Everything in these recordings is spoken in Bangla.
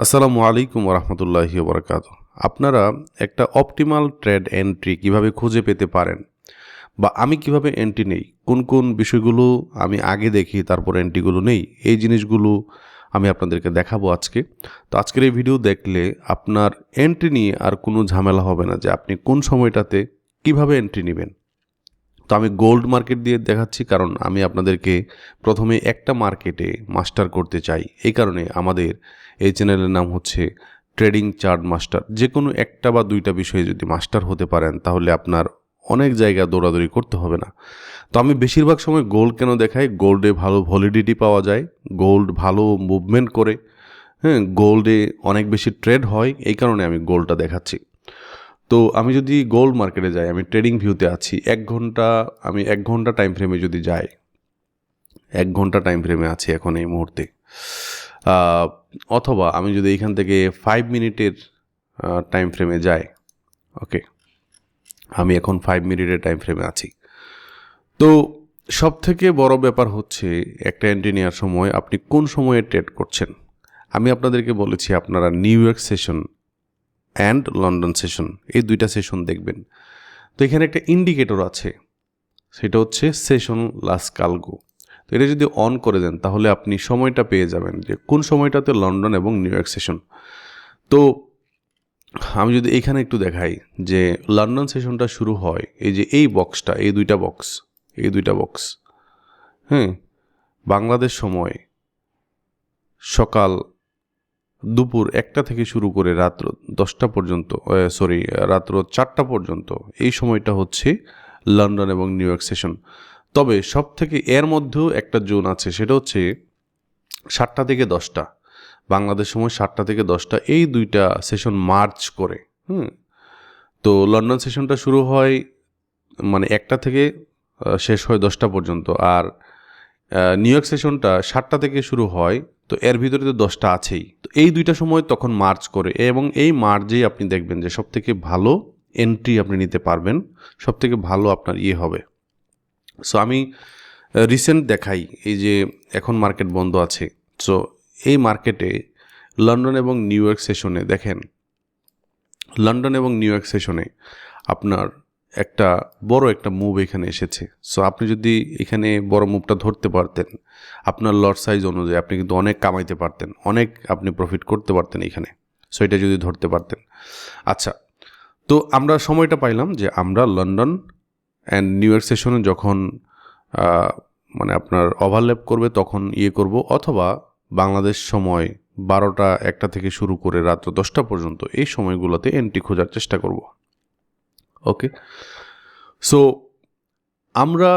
আসসালামু আলাইকুম রহমতুল্লাহি ওবরাকাতুহু। আপনারা একটা অপটিমাল ট্রেড এন্ট্রি কিভাবে খুঁজে পেতে পারেন বা আমি কিভাবে এন্ট্রি নেই, কোন কোন বিষয়গুলো আমি আগে দেখি তারপর এন্ট্রিগুলো নেই, এই জিনিসগুলো আমি আপনাদেরকে দেখাবো আজকে। তো আজকের এই ভিডিও দেখলে আপনার এন্ট্রি নিয়ে আর কোনো ঝামেলা হবে না যে আপনি কোন সময়টাতে কিভাবে এন্ট্রি নেবেন। তো আমি গোল্ড মার্কেট দিয়ে দেখাচ্ছি, কারণ আমি আপনাদেরকে প্রথমে একটা মার্কেটে মাস্টার করতে চাই। এই কারণে আমাদের এই চ্যানেলের নাম হচ্ছে ট্রেডিং চার্ট মাস্টার। যে কোনো একটা বা দুইটা বিষয়ে যদি মাস্টার হতে পারেন তাহলে আপনার অনেক জায়গা দৌড়াদৌড়ি করতে হবে না। তো আমি বেশিরভাগ সময় গোল্ড কেন দেখাই, গোল্ডে ভালো ভ্যালিডিটি পাওয়া যায়, গোল্ড ভালো মুভমেন্ট করে, হ্যাঁ, গোল্ডে অনেক বেশি ট্রেড হয়, এই কারণে আমি গোল্ডটা দেখাচ্ছি। তো আমি যদি গোল্ড মার্কেটে যাই, আমি ট্রেডিং ভিউতে আছি, আমি 1 ঘন্টা টাইম ফ্রেমে যদি যাই, 1 ঘন্টা টাইম ফ্রেমে আছি এখন এই মুহূর্তে, অথবা আমি যদি এইখান থেকে 5 মিনিটের টাইম ফ্রেমে যাই, ওকে, আমি এখন 5 মিনিটের টাইম ফ্রেমে আছি। তো সব থেকে বড় ব্যাপার হচ্ছে একটা এন্ট্রি নেওয়ার সময় আপনি কোন সময়ে ট্রেড করছেন। আমি আপনাদেরকে বলেছি আপনারা new York session and London session, এই দুইটা সেশন দেখবেন। তো এখানে একটা ইন্ডিকেটর আছে, সেটা হচ্ছে সেশন লাস কালগো। তো এটা যদি অন করে দেন তাহলে আপনি সময়টা পেয়ে যাবেন যে কোন সময়টাতে লন্ডন এবং নিউ ইয়র্ক সেশন। তো আমি যদি এখানে একটু দেখাই যে লন্ডন সেশনটা শুরু হয় এই যে এই বক্সটা, এই দুইটা বক্স, হ্যাঁ, বাংলাদেশ সময় সকাল দুপুর 1টা থেকে শুরু করে রাত্র 10টা পর্যন্ত, রাত্র 4টা পর্যন্ত, এই সময়টা হচ্ছে লন্ডন এবং নিউ ইয়র্ক সেশন। তবে সব থেকে এর মধ্যেও একটা জোন আছে, সেটা হচ্ছে 7টা থেকে 10টা, বাংলাদেশ সময় 7টা থেকে 10টা, এই দুইটা সেশন মার্চ করে। তো লন্ডন সেশনটা শুরু হয় মানে 1টা থেকে শেষ হয় 10টা পর্যন্ত, আর নিউ ইয়র্ক সেশনটা 7টা থেকে শুরু হয়, তো এর ভিতরে তো 10টা আছেই। তো এই দুইটা সময় তখন মার্চ করে, এবং এই মার্চেই আপনি দেখবেন যে সবথেকে ভালো এন্ট্রি আপনি নিতে পারবেন, সবথেকে ভালো আপনার হবে। সো আমি রিসেন্ট দেখাই, এই যে এখন মার্কেট বন্ধ আছে, সো এই মার্কেটে লন্ডন এবং নিউ ইয়র্ক সেশনে দেখেন, লন্ডন এবং নিউ ইয়র্ক সেশনে আপনার বড় একটা মুভ এখানে এসেছে। সো আপনি যদি এখানে বড় মুভটা ধরতে পারতেন, আপনার লট সাইজ অনুযায়ী আপনি কিন্তু অনেক কামাইতে পারতেন, অনেক আপনি প্রফিট করতে পারতেন এখানে। সো এটা যদি ধরতে পারতেন। আচ্ছা, তো আমরা সময়টা পাইলাম যে আমরা লন্ডন অ্যান্ড নিউ ইয়র্ক সেশনে যখন মানে আপনার ওভারল্যাপ করবে তখন করব, অথবা বাংলাদেশ সময় 12টা 1টা থেকে শুরু করে রাত্র 10টা পর্যন্ত এই সময়গুলোতে এন্ট্রি খোঁজার চেষ্টা করব। ওকে, সো আমরা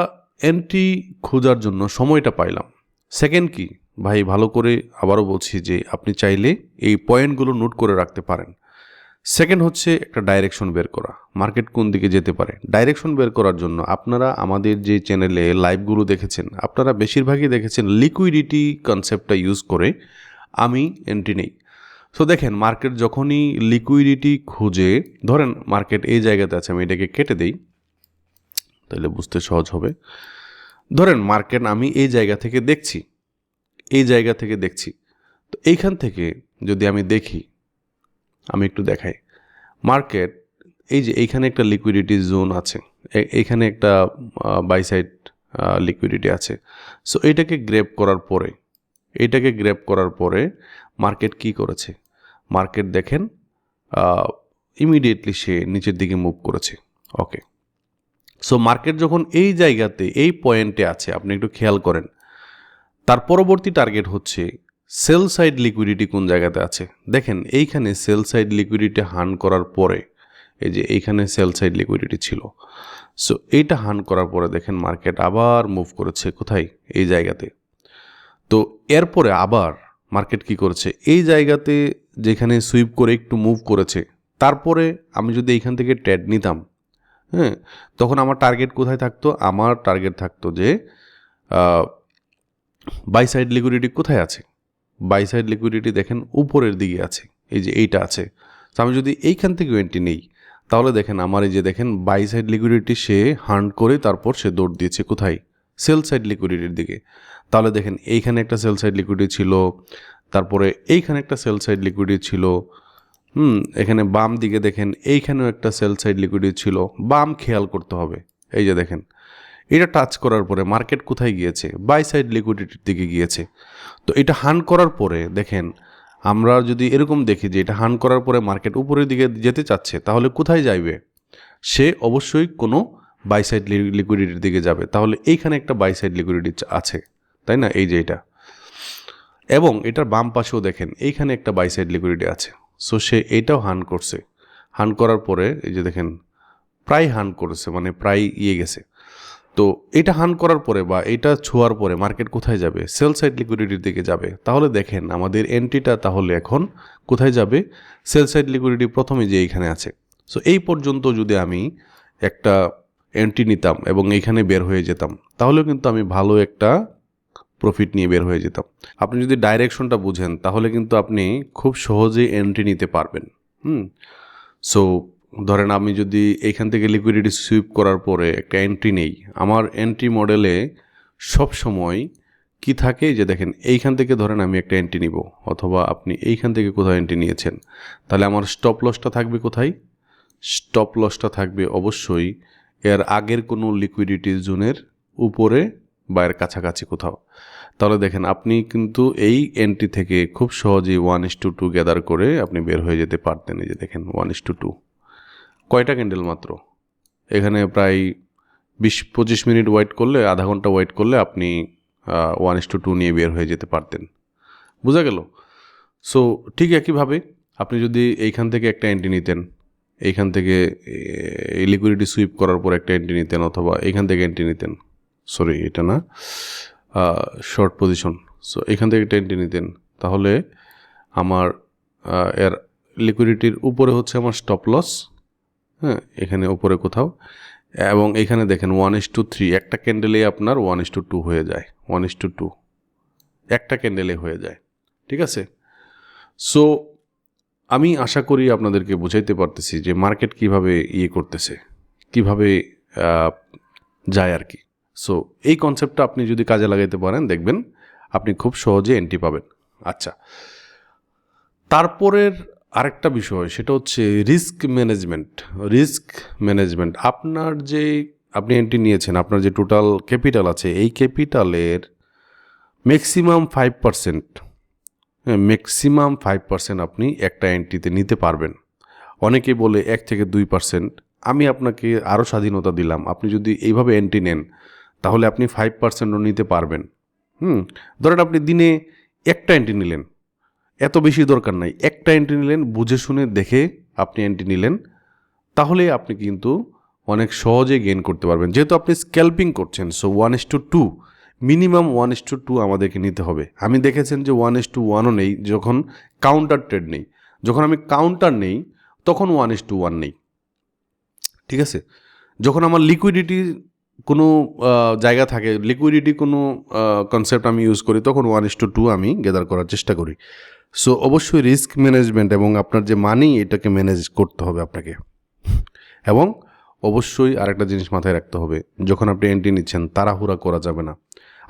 এন্ট্রি খোঁজার জন্য সময়টা পাইলাম। সেকেন্ড কি ভাই, ভালো করে আবারও বলছি যে আপনি চাইলে এই পয়েন্টগুলো নোট করে রাখতে পারেন। সেকেন্ড হচ্ছে একটা ডাইরেকশন বের করা, মার্কেট কোন দিকে যেতে পারে। ডাইরেকশন বের করার জন্য আপনারা আমাদের যে চ্যানেলে লাইভগুলো দেখেছেন, আপনারা বেশিরভাগই দেখেছেন লিকুইডিটি কনসেপ্টটা ইউজ করে আমি এন্ট্রি নেই। সো দেখেন, মার্কেট যখনই লিকুইডিটি খুঁজে, ধরেন মার্কেট এই জায়গাতে আছে, আমি এটাকে কেটে দেই তাহলে বুঝতে সহজ হবে। ধরেন মার্কেট আমি এই জায়গা থেকে দেখছি, তো এইখান থেকে যদি আমি দেখি, আমি একটু দেখাই, মার্কেট এই যে এইখানে একটা লিকুইডিটি জোন আছে, এইখানে একটা বাই সাইড লিকুইডিটি আছে। সো এইটাকে গ্র্যাব করার পরে মার্কেট কি করেছে, মার্কেট দেখেন ইমিডিয়েটলি সে নিচের দিকে মুভ করেছে। ওকে, সো মার্কেট যখন এই জায়গাতে এই পয়েন্টে আছে, আপনি একটু খেয়াল করেন, তার পরবর্তী টার্গেট হচ্ছে সেল সাইড লিকুইডিটি কোন জায়গাতে আছে। দেখেন এইখানে সেল সাইড লিকুইডিটি হান করার পরে, এই যে এইখানে সেল সাইড লিকুইডিটি ছিল, সো এইটা হান করার পরে দেখেন মার্কেট আবার মুভ করেছে কোথায়, এই জায়গাতে। তো এরপরে আবার মার্কেট কি করেছে, এই জায়গাতে যেখানে সুইপ করে একটু মুভ করেছে, তারপরে আমি যদি এইখান থেকে ট্রেড নিতাম, হ্যাঁ, তখন আমার টার্গেট কোথায় থাকতো, আমার টার্গেট থাকতো যে বাই সাইড লিকুইডিটি কোথায় আছে, বাই সাইড লিকুইডিটি দেখেন উপরের দিকে আছে, এই যে এইটা আছে। তো আমি যদি এইখান থেকে এন্ট্রি নেই, তাহলে দেখেন আমার এই যে দেখেন বাই সাইড লিকুইডিটি সে হান্ট করে তারপর সে দৌড় দিয়েছে কোথায়, সেল সাইড লিকুইডিটির দিকে। তাহলে দেখেন এইখানে একটা সেল সাইড লিকুইডিটি ছিল, তারপরে এইখানে একটা সেল সাইড লিকুইডিটি ছিল, এখানে বাম দিকে দেখেন এইখানেও একটা সেল সাইড লিকুইডিটি ছিল। বাম খেয়াল করতে হবে, এই যে দেখেন এটা টাচ করার পরে মার্কেট কোথায় গিয়েছে, বাই সাইড লিকুইডিটির দিকে গিয়েছে। তো এটা হান্ট করার পরে দেখেন, আমরা যদি এরকম দেখি যে এটা হান্ট করার পরে মার্কেট উপরের দিকে যেতে চাচ্ছে, তাহলে কোথায় যাইবে? সে অবশ্যই কোনো বাই সাইড লিকুইডিটির দিকে যাবে। তাহলে এইখানে একটা বাই সাইড লিকুইডিটি আছে, তাই না? এই যে এটা, এবং এটার বাম পাশেও দেখেন এইখানে একটা বাই সাইড লিকুইডিটি আছে। সো সে এইটাও হান্ট করছে। হান্ট করার পরে এই যে দেখেন প্রায় হান্ট করেছে, মানে প্রায় গেছে। তো এটা হান্ট করার পরে বা এটা ছোঁয়ার পরে মার্কেট কোথায় যাবে? সেল সাইড লিকুইডিটির দিকে যাবে। তাহলে দেখেন আমাদের এন্ট্রিটা তাহলে এখন কোথায় যাবে? সেল সাইড লিকুইডিটি প্রথমে যে এইখানে আছে। সো এই পর্যন্ত যদি আমি একটা এন্ট্রি নিতাম এবং এইখানে বের হয়ে যেতাম, তাহলেও কিন্তু আমি ভালো একটা প্রফিট নিয়ে বের হয়ে যেতাম। আপনি যদি ডাইরেকশনটা বুঝেন তাহলে কিন্তু আপনি খুব সহজেই এন্ট্রি নিতে পারবেন। সো ধরেন আমি যদি এইখান থেকে লিকুইডিটি সুইপ করার পরে একটা এন্ট্রি নেই, আমার এন্ট্রি মডেলে সব সময় কি থাকে যে দেখেন এইখান থেকে ধরেন আমি একটা এন্ট্রি নিব, অথবা আপনি এইখান থেকে কোথাও এন্ট্রি নিয়েছেন, তাহলে আমার স্টপ লসটা থাকবে কোথায়? স্টপ লসটা থাকবে অবশ্যই এর আগের কোনো লিকুইডিটি জোনের উপরে বা এর কাছাকাছি কোথাও। তাহলে দেখেন আপনি কিন্তু এই এন্ট্রি থেকে খুব সহজেই 1:2 গ্যাদার করে আপনি বের হয়ে যেতে পারতেন। এই যে দেখেন 1:2, কয়টা ক্যান্ডেল মাত্র, এখানে প্রায় 20-25 মিনিট ওয়েট করলে, আধা ঘন্টা ওয়েট করলে আপনি 1:2 নিয়ে বের হয়ে যেতে পারতেন। বোঝা গেল? সো ঠিক একইভাবে আপনি যদি এইখান থেকে একটা এন্ট্রি নিতেন, এইখান থেকে এই লিকুইডিটি সুইপ করার পর একটা এন্ট্রি নিতেন, অথবা এইখান থেকে এন্ট্রি নিতেন, সরি এটা না, শর্ট পজিশন। সো এখান থেকে একটা এন্ট্রি নিতেন, তাহলে আমার এর লিকুইডিটির উপরে হচ্ছে আমার স্টপ লস, হ্যাঁ এখানে উপরে কোথাও, এবং এখানে দেখেন 1:3, একটা ক্যান্ডেলে আপনার 1:2 হয়ে যায়, 1:2 একটা ক্যান্ডেলে হয়ে যায়। ঠিক আছে? সো আমি আশা করি আপনাদেরকে বোঝাইতে পারতেছি যে মার্কেট কিভাবে করতেছে, কিভাবে যায় আর কি। সো এই কনসেপ্টটা আপনি যদি কাজে লাগাইতে পারেন, দেখবেন আপনি খুব সহজে এন্ট্রি পাবেন। আচ্ছা, তারপরের আরেকটা বিষয় সেটা হচ্ছে রিস্ক ম্যানেজমেন্ট। আপনার যে আপনি এন্ট্রি নিয়েছেন, আপনার যে টোটাল ক্যাপিটাল আছে, এই ক্যাপিটালের ম্যাক্সিমাম 5% আপনি একটা এন্ট্রিতে নিতে পারবেন। অনেকে বলে 1-2%। আমি আপনাকে আরও স্বাধীনতা দিলাম, আপনি যদি এইভাবে এন্ট্রি নেন তাহলে আপনি 5%ও নিতে পারবেন। ধরেন আপনি দিনে একটা এন্ট্রি নিলেন, এত বেশি দরকার নাই, একটা এন্ট্রি নিলেন, বুঝে শুনে দেখে আপনি এন্ট্রি নিলেন, তাহলে আপনি কিন্তু অনেক সহজে গেইন করতে পারবেন। যেহেতু আপনি স্ক্যাল্পিং করছেন, সো 1:2 মিনিমাম 1:2 আমাদেরকে নিতে হবে। আমি দেখেছেন যে 1:1ও নেই যখন কাউন্টার ট্রেড নেই। যখন আমি কাউন্টার নেই তখন 1:1 নেই। ঠিক আছে? যখন আমার লিকুইডিটি কোনো জায়গা থাকে, লিকুইডিটি কোনো কনসেপ্ট আমি ইউজ করি, তখন 1:2 আমি গ্যাদার করার চেষ্টা করি। সো অবশ্যই রিস্ক ম্যানেজমেন্ট এবং আপনার যে মানি, এটাকে ম্যানেজ করতে হবে আপনাকে। এবং অবশ্যই আরেকটা জিনিস মাথায় রাখতে হবে, যখন আপনি এন্ট্রি নিচ্ছেন তাড়াহুড়া করা যাবে না।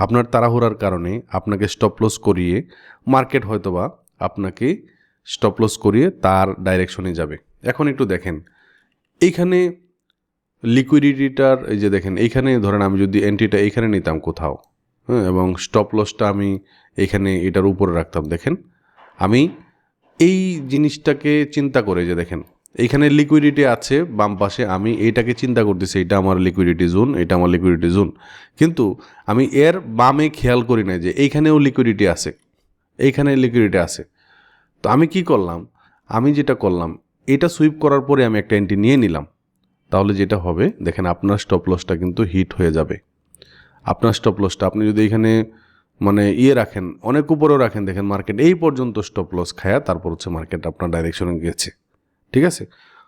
আপনার তাড়াহুড়ার কারণে আপনাকে স্টপ লস করিয়ে মার্কেট হয়তোবা আপনাকে স্টপ লস করিয়ে তার ডাইরেকশনে যাবে। এখন একটু দেখেন এইখানে লিকুইডিটিটার, এই যে দেখেন এইখানে ধরেন আমি যদি এন্ট্রিটা এইখানে নিতাম কোথাও, এবং স্টপ লসটা আমি এইখানে এটার উপরে রাখতাম, দেখেন আমি এই জিনিসটাকে চিন্তা করে, যে দেখেন এইখানে লিকুইডিটি আছে বাম পাশে, আমি এইটাকে চিন্তা করতেছি এটা আমার লিকুইডিটি জোন, এটা আমার লিকুইডিটি জোন, কিন্তু আমি এর বামে খেয়াল করি না যে এইখানেও লিকুইডিটি আছে, এইখানে লিকুইডিটি আছে। তো আমি কি করলাম, আমি যেটা করলাম, এটা সুইপ করার পরে আমি একটা এন্ট্রি নিয়ে নিলাম। তাহলে যেটা হবে দেখেন আপনার স্টপ লসটা কিন্তু হিট হয়ে যাবে। আপনার স্টপ লসটা আপনি যদি এখানে মানে রাখেন, অনেক উপরেও রাখেন, দেখেন মার্কেট এই পর্যন্ত স্টপ লস খায়া তারপর হচ্ছে মার্কেট আপনার ডাইরেকশনে গেছে। ঠিক আছে?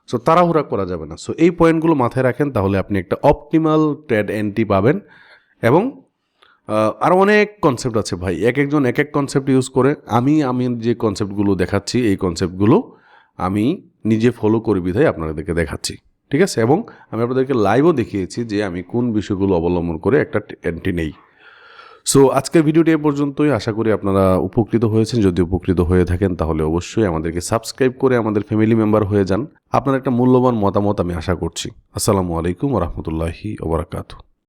সো তাড়াহুড়া করা যাবে না। সো এই পয়েন্টগুলো মাথায় রাখেন, তাহলে আপনি একটা অপটিমাল ট্রেড এন্ট্রি পাবেন। এবং আরও অনেক কনসেপ্ট আছে ভাই, একজন এক কনসেপ্ট ইউজ করে। আমি যে কনসেপ্টগুলো দেখাচ্ছি, এই কনসেপ্টগুলো আমি নিজে ফলো করি বিধায় আপনাদেরকে দেখাচ্ছি। ঠিক আছে? এবং আমি আপনাদেরকে লাইভও দেখিয়েছি যে আমি কোন বিষয়গুলো অবলম্বন করে একটা এন্ট্রি নেই। সো আজকের ভিডিওটি এ পর্যন্তই। আশা করি আপনারা উপকৃত হয়েছেন। যদি উপকৃত হয়ে থাকেন তাহলে অবশ্যই আমাদেরকে সাবস্ক্রাইব করে আমাদের ফ্যামিলি মেম্বার হয়ে যান। আপনার একটা মূল্যবান মতামত আমি আশা করছি। আসসালামু আলাইকুম ওয়া রাহমাতুল্লাহি ওয়া বারাকাতুহু।